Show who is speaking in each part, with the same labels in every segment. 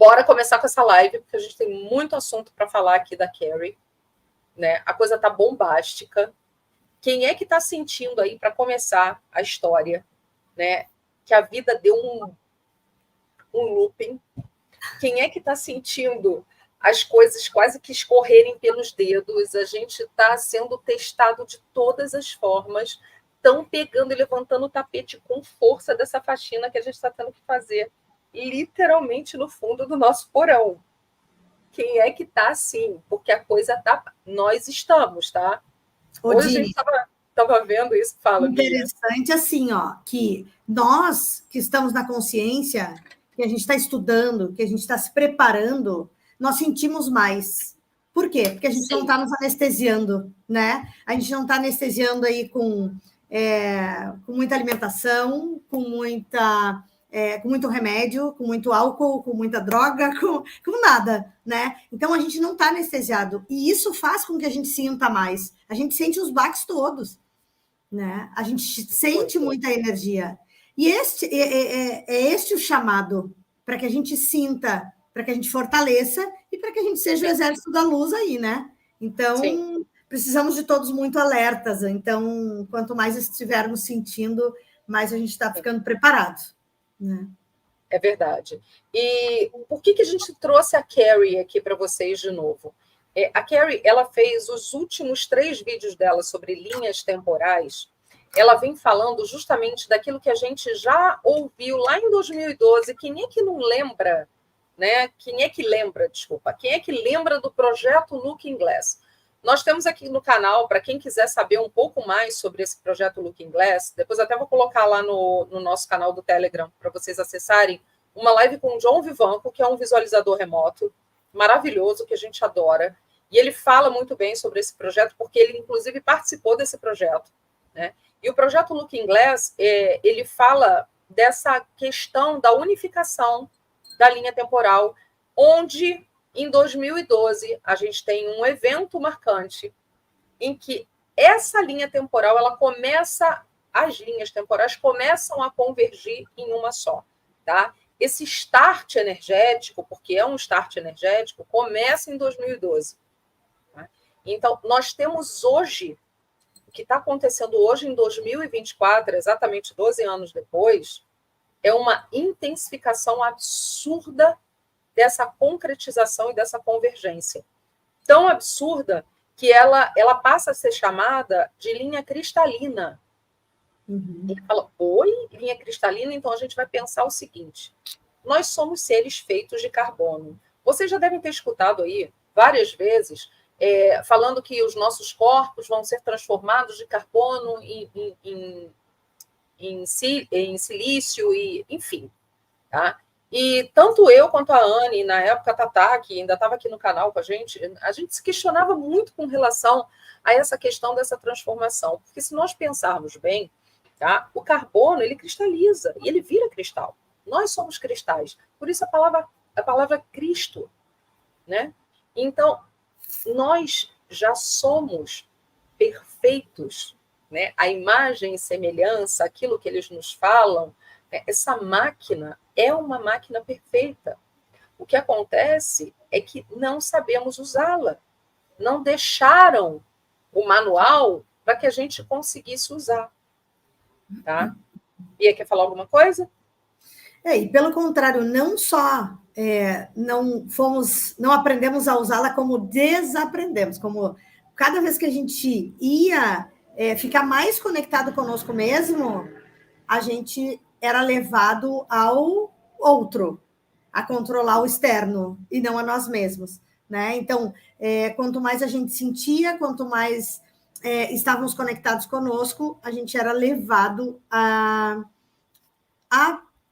Speaker 1: bora começar com essa live, porque a gente tem muito assunto para falar aqui da Carrie, né? A coisa tá bombástica. Quem é que está sentindo aí, para começar a história, né, que a vida deu um looping? Quem é que está sentindo as coisas quase que escorrerem pelos dedos? A gente está sendo testado de todas as formas, estão pegando e levantando o tapete com força dessa faxina que a gente está tendo que fazer, literalmente no fundo do nosso porão. Quem é que está assim? Porque a coisa tá... Nós estamos, tá? Hoje a gente estava vendo isso. Fala,
Speaker 2: interessante, Bia. Assim, ó, que nós que estamos na consciência, que a gente está estudando, que a gente está se preparando, nós sentimos mais. Por quê? Porque a gente não está nos anestesiando, né? A gente não está anestesiando aí com muita alimentação, com muito remédio, com muito álcool, com muita droga, com nada, né? Então, a gente não está anestesiado. E isso faz com que a gente sinta mais. A gente sente os baques todos, né? A gente sente muita energia. E este o chamado, para que a gente sinta, para que a gente fortaleça e para que a gente seja o exército da luz aí, né? Então, precisamos de todos muito alertas. Então, quanto mais estivermos sentindo, mais a gente está ficando preparado, né?
Speaker 1: É verdade. E por que a gente trouxe a Carrie aqui para vocês de novo? A Carrie, ela fez os últimos 3 vídeos dela sobre linhas temporais. Ela vem falando justamente daquilo que a gente já ouviu lá em 2012. Quem é que não lembra, né? Quem é que lembra do projeto Looking Glass? Nós temos aqui no canal, para quem quiser saber um pouco mais sobre esse projeto Looking Glass, depois até vou colocar lá no nosso canal do Telegram para vocês acessarem, uma live com o John Vivanco, que é um visualizador remoto maravilhoso, que a gente adora. E ele fala muito bem sobre esse projeto, porque ele, inclusive, participou desse projeto, né? E o projeto Looking Glass, ele fala dessa questão da unificação da linha temporal, onde, em 2012, a gente tem um evento marcante em que essa linha temporal, as linhas temporais começam a convergir em uma só, tá? Esse start energético, porque é um start energético, começa em 2012. Tá? Então, nós temos hoje, o que está acontecendo hoje em 2024, exatamente 12 anos depois, é uma intensificação absurda dessa concretização e dessa convergência. Tão absurda que ela passa a ser chamada de linha cristalina. Ele fala, oi, linha cristalina? Então a gente vai pensar o seguinte: nós somos seres feitos de carbono. Vocês já devem ter escutado aí várias vezes falando que os nossos corpos vão ser transformados de carbono em silício, e enfim, tá? E tanto eu quanto a Anne, na época a Tatá, que ainda estava aqui no canal com a gente se questionava muito com relação a essa questão dessa transformação. Porque se nós pensarmos bem, tá? O carbono, ele cristaliza e ele vira cristal. Nós somos cristais. Por isso a palavra Cristo, né? Então, nós já somos perfeitos, né? A imagem e semelhança, aquilo que eles nos falam, né? Essa máquina é uma máquina perfeita. O que acontece é que não sabemos usá-la. Não deixaram o manual para que a gente conseguisse usar. Tá? Bia, quer falar alguma coisa?
Speaker 2: E pelo contrário, não só não aprendemos a usá-la, como desaprendemos. Como cada vez que a gente ia ficar mais conectado conosco mesmo, a gente era levado ao outro, a controlar o externo e não a nós mesmos, né? Então, quanto mais a gente sentia, quanto mais estávamos conectados conosco, a gente era levado a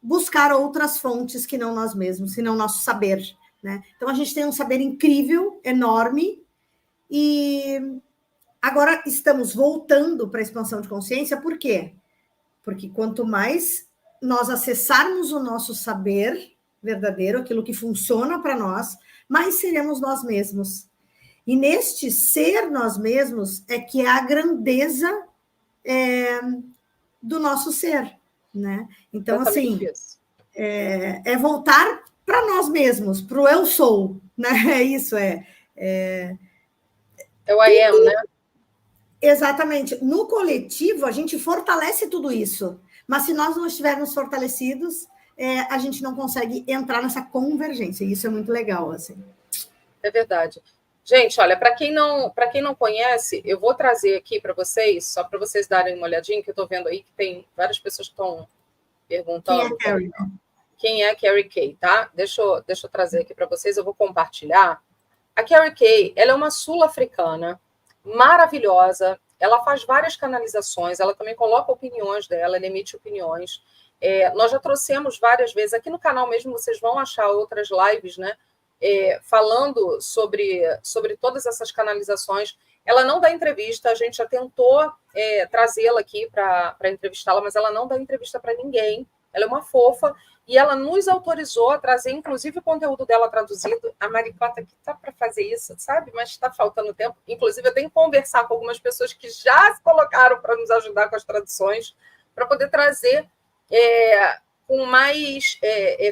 Speaker 2: buscar outras fontes que não nós mesmos, senão nosso saber, né? Então, a gente tem um saber incrível, enorme, e agora estamos voltando para a expansão de consciência. Por quê? Porque quanto mais nós acessarmos o nosso saber verdadeiro, aquilo que funciona para nós, mais seremos nós mesmos. E neste ser nós mesmos é que é a grandeza do nosso ser, né? Então, assim, voltar para nós mesmos, para o eu sou, né? Isso
Speaker 1: É o I am, né?
Speaker 2: Exatamente. No coletivo, a gente fortalece tudo isso. Mas se nós não estivermos fortalecidos, a gente não consegue entrar nessa convergência. E isso é muito legal, assim.
Speaker 1: É verdade. Gente, olha, para quem não conhece, eu vou trazer aqui para vocês, só para vocês darem uma olhadinha, que eu estou vendo aí que tem várias pessoas que estão perguntando.
Speaker 2: Quem é Carrie?
Speaker 1: Quem é a Carrie Kay, tá? Deixa eu trazer aqui para vocês, eu vou compartilhar. A Carrie Kay, ela é uma sul-africana maravilhosa, ela faz várias canalizações, ela também coloca opiniões dela, ela emite opiniões. Nós já trouxemos várias vezes, aqui no canal mesmo vocês vão achar outras lives, né? Falando sobre todas essas canalizações. Ela não dá entrevista, a gente já tentou trazê-la aqui para entrevistá-la, mas ela não dá entrevista para ninguém. Ela é uma fofa e ela nos autorizou a trazer, inclusive, o conteúdo dela traduzido. A Maricota aqui está para fazer isso, sabe? Mas está faltando tempo. Inclusive, eu tenho que conversar com algumas pessoas que já se colocaram para nos ajudar com as traduções, para poder trazer com mais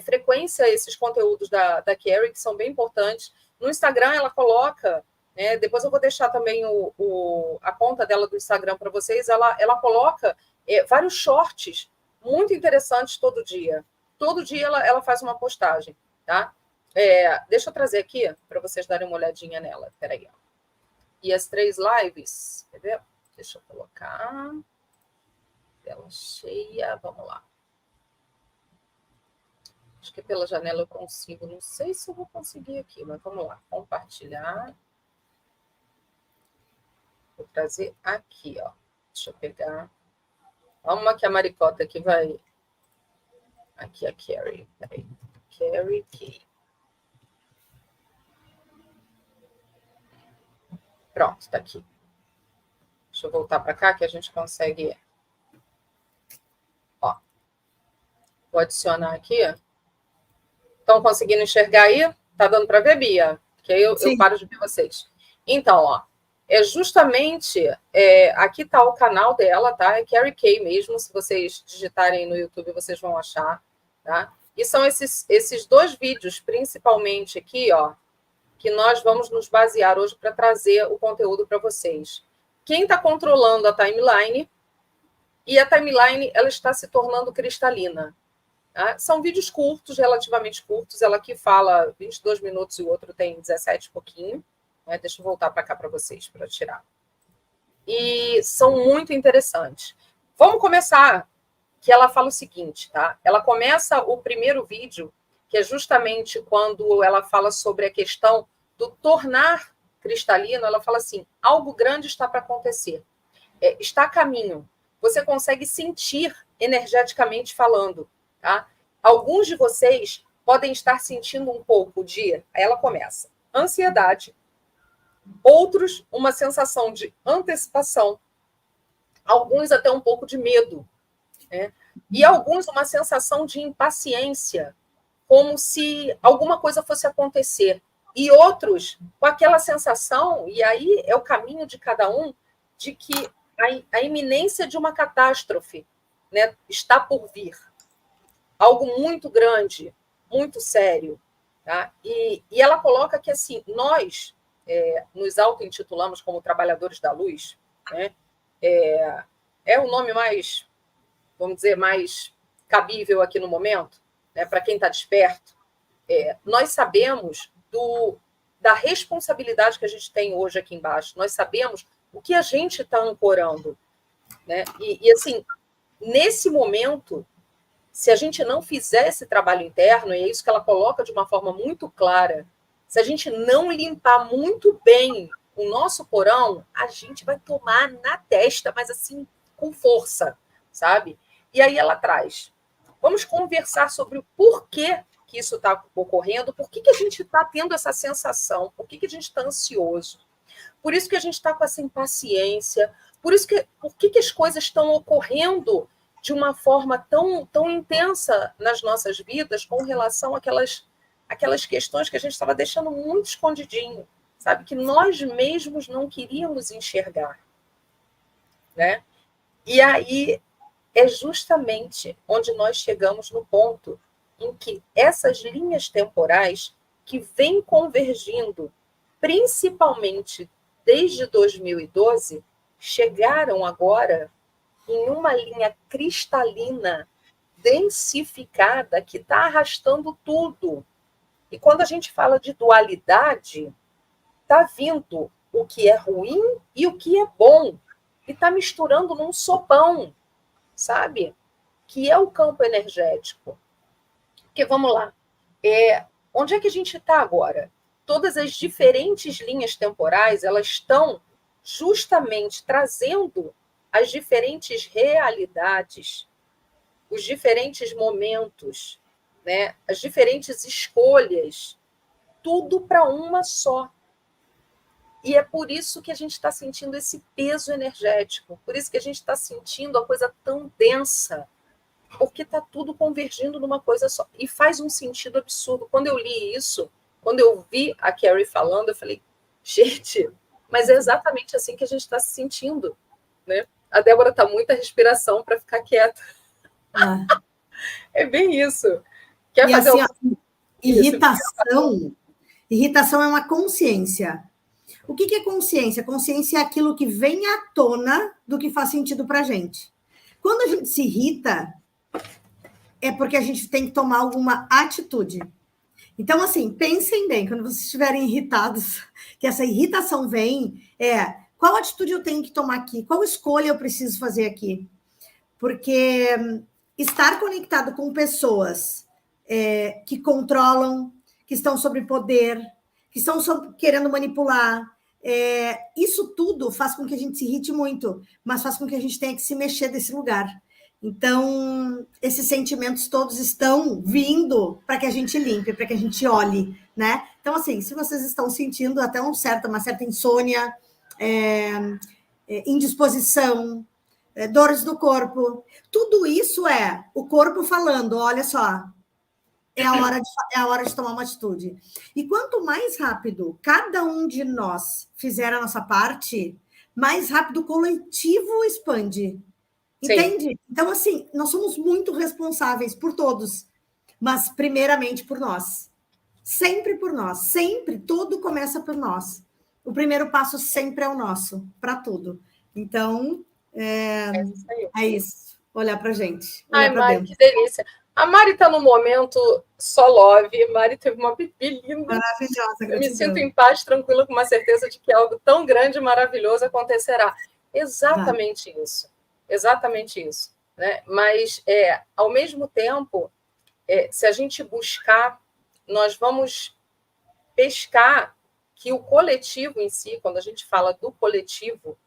Speaker 1: frequência esses conteúdos da Carrie, que são bem importantes. No Instagram, ela coloca, né, depois eu vou deixar também a conta dela do Instagram para vocês, ela coloca vários shorts muito interessantes todo dia. Todo dia ela faz uma postagem, tá? Deixa eu trazer aqui para vocês darem uma olhadinha nela. Peraí. E as 3 lives, quer ver? Deixa eu colocar. Tela cheia, vamos lá. Acho que pela janela eu consigo. Não sei se eu vou conseguir aqui, mas vamos lá. Compartilhar. Vou trazer aqui, ó. Deixa eu pegar. Vamos que a Maricota aqui vai. Aqui a Carrie. Peraí. Carrie Kay. Pronto, tá aqui. Deixa eu voltar para cá que a gente consegue. Ó. Vou adicionar aqui. Estão conseguindo enxergar aí? Tá dando para ver, Bia? Que aí eu paro de ver vocês. Então, ó. Justamente, aqui está o canal dela, tá? É Carrie Kay mesmo, se vocês digitarem no YouTube, vocês vão achar, tá? E são esses 2 vídeos, principalmente aqui, ó, que nós vamos nos basear hoje para trazer o conteúdo para vocês. Quem está controlando a timeline, e a timeline, ela está se tornando cristalina. Tá? São vídeos curtos, relativamente curtos, ela aqui fala 22 minutos e o outro tem 17 e pouquinho. Deixa eu voltar para cá para vocês, para tirar. E são muito interessantes. Vamos começar, que ela fala o seguinte, tá? Ela começa o primeiro vídeo, que é justamente quando ela fala sobre a questão do tornar cristalino, ela fala assim, algo grande está para acontecer. Está a caminho. Você consegue sentir energeticamente falando, tá? Alguns de vocês podem estar sentindo um pouco de... Aí ela começa. Ansiedade. Outros, uma sensação de antecipação. Alguns até um pouco de medo. Né? E alguns uma sensação de impaciência, como se alguma coisa fosse acontecer. E outros com aquela sensação, e aí é o caminho de cada um, de que a iminência de uma catástrofe, né, está por vir. Algo muito grande, muito sério. Tá? E ela coloca que assim, nós... nos auto-intitulamos como trabalhadores da luz, né? É o nome mais, vamos dizer, mais cabível aqui no momento, né? Para quem está desperto. Nós sabemos da responsabilidade que a gente tem hoje aqui embaixo, nós sabemos o que a gente está ancorando. Né? E assim, nesse momento, se a gente não fizer esse trabalho interno, e é isso que ela coloca de uma forma muito clara, se a gente não limpar muito bem o nosso porão, a gente vai tomar na testa, mas assim, com força, sabe? E aí ela traz. Vamos conversar sobre o porquê que isso está ocorrendo, por que a gente está tendo essa sensação, por que a gente está ansioso, por isso que a gente está com essa impaciência, por que as coisas estão ocorrendo de uma forma tão intensa nas nossas vidas com relação àquelas questões que a gente estava deixando muito escondidinho, sabe? Que nós mesmos não queríamos enxergar. Né? E aí é justamente onde nós chegamos no ponto em que essas linhas temporais que vêm convergindo, principalmente desde 2012, chegaram agora em uma linha cristalina, densificada, que está arrastando tudo. E quando a gente fala de dualidade, está vindo o que é ruim e o que é bom. E está misturando num sopão, sabe? Que é o campo energético. Porque, vamos lá, onde é que a gente está agora? Todas as diferentes linhas temporais, elas estão justamente trazendo as diferentes realidades, os diferentes momentos, né? As diferentes escolhas, tudo para uma só. E é por isso que a gente está sentindo esse peso energético, por isso que a gente está sentindo a coisa tão densa, porque está tudo convergindo numa coisa só. E faz um sentido absurdo. Quando eu li isso, quando eu vi a Carrie falando, eu falei, gente, mas é exatamente assim que a gente está se sentindo, né? A Débora está muita respiração para ficar quieta. É bem isso. Quer
Speaker 2: e
Speaker 1: fazer
Speaker 2: assim,
Speaker 1: isso?
Speaker 2: Irritação é uma consciência. O que é consciência? Consciência é aquilo que vem à tona do que faz sentido para a gente. Quando a gente se irrita, é porque a gente tem que tomar alguma atitude. Então, assim, pensem bem, quando vocês estiverem irritados, que essa irritação vem, qual atitude eu tenho que tomar aqui? Qual escolha eu preciso fazer aqui? Porque estar conectado com pessoas que controlam, que estão sob poder, que estão querendo manipular, isso tudo faz com que a gente se irrite muito, mas faz com que a gente tenha que se mexer desse lugar. Então, esses sentimentos todos estão vindo para que a gente limpe, para que a gente olhe, né? Então, assim, se vocês estão sentindo até uma certa insônia, indisposição, dores do corpo, tudo isso é o corpo falando, olha só, é a hora de tomar uma atitude. E quanto mais rápido cada um de nós fizer a nossa parte, mais rápido o coletivo expande. Entende? Sim. Então, assim, nós somos muito responsáveis por todos, mas primeiramente por nós. Sempre por nós. Sempre. Tudo começa por nós. O primeiro passo sempre é o nosso, para tudo. Então, é isso. Olhar para a gente. Olhar para dentro.
Speaker 1: Que delícia. A Mari está no momento só love. A Mari teve uma pipi linda.
Speaker 2: Maravilhosa, gratidão.
Speaker 1: Eu me sinto em paz, tranquila, com uma certeza de que algo tão grande e maravilhoso acontecerá. Exatamente isso. Exatamente isso. Né? Mas, ao mesmo tempo, se a gente buscar, nós vamos pescar que o coletivo em si, quando a gente fala do coletivo,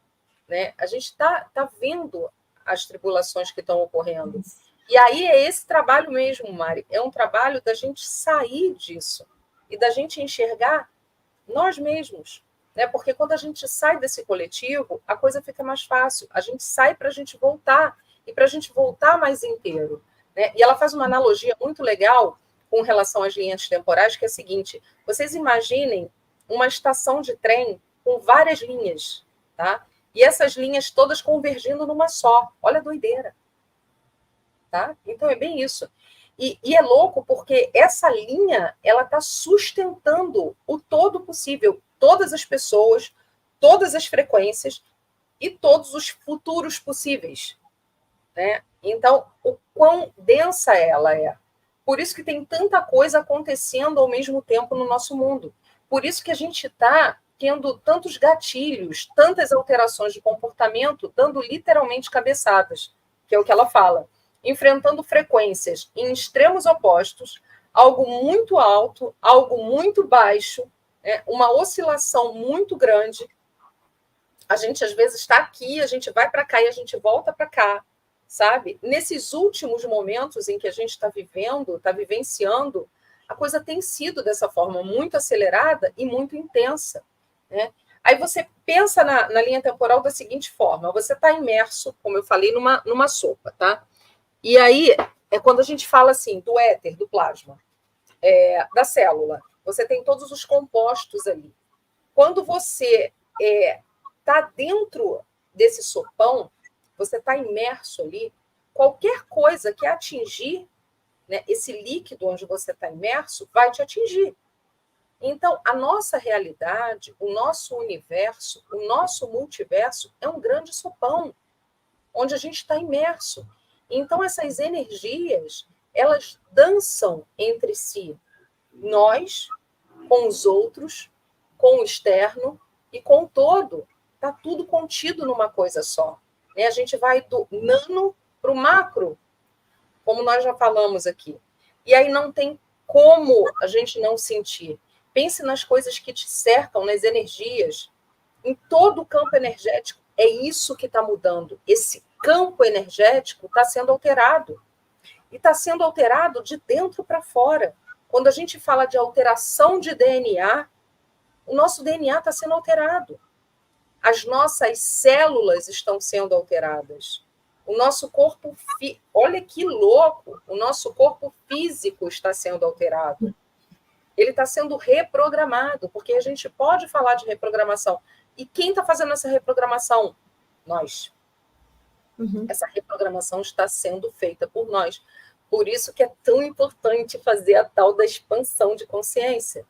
Speaker 1: né, a gente está vendo as tribulações que estão ocorrendo. E aí é esse trabalho mesmo, Mari, é um trabalho da gente sair disso e da gente enxergar nós mesmos, né? Porque quando a gente sai desse coletivo, a coisa fica mais fácil. A gente sai para a gente voltar e para a gente voltar mais inteiro, né? E ela faz uma analogia muito legal com relação às linhas temporais, que é a seguinte: vocês imaginem uma estação de trem com várias linhas, tá? E essas linhas todas convergindo numa só. Olha a doideira. Tá? Então, é bem isso. E é louco porque essa linha ela está sustentando o todo possível. Todas as pessoas, todas as frequências e todos os futuros possíveis. Né? Então, o quão densa ela é. Por isso que tem tanta coisa acontecendo ao mesmo tempo no nosso mundo. Por isso que a gente está tendo tantos gatilhos, tantas alterações de comportamento, dando literalmente cabeçadas, que é o que ela fala. Enfrentando frequências em extremos opostos, algo muito alto, algo muito baixo, uma oscilação muito grande. A gente, às vezes, está aqui, a gente vai para cá e a gente volta para cá, sabe? Nesses últimos momentos em que a gente está vivendo, está vivenciando, a coisa tem sido dessa forma muito acelerada e muito intensa. Né? Aí você pensa na linha temporal da seguinte forma: você está imerso, como eu falei, numa sopa, tá? E aí é quando a gente fala assim do éter, do plasma, da célula. Você tem todos os compostos ali. Quando você está dentro desse sopão, você está imerso ali, qualquer coisa que atingir né, esse líquido onde você está imerso vai te atingir. Então, a nossa realidade, o nosso universo, o nosso multiverso é um grande sopão, onde a gente está imerso. Então, essas energias, elas dançam entre si. Nós, com os outros, com o externo e com o todo. Está tudo contido numa coisa só. A gente vai do nano para o macro, como nós já falamos aqui. E aí não tem como a gente não sentir. Pense nas coisas que te cercam, nas energias. Em todo o campo energético, é isso que está mudando. Esse campo energético está sendo alterado. E está sendo alterado de dentro para fora. Quando a gente fala de alteração de DNA, o nosso DNA está sendo alterado. As nossas células estão sendo alteradas. O nosso corpo, olha que louco, o nosso corpo físico está sendo alterado. Ele está sendo reprogramado, porque a gente pode falar de reprogramação. E quem está fazendo essa reprogramação? Nós. Essa reprogramação está sendo feita por nós. Por isso que é tão importante fazer a tal da expansão de consciência.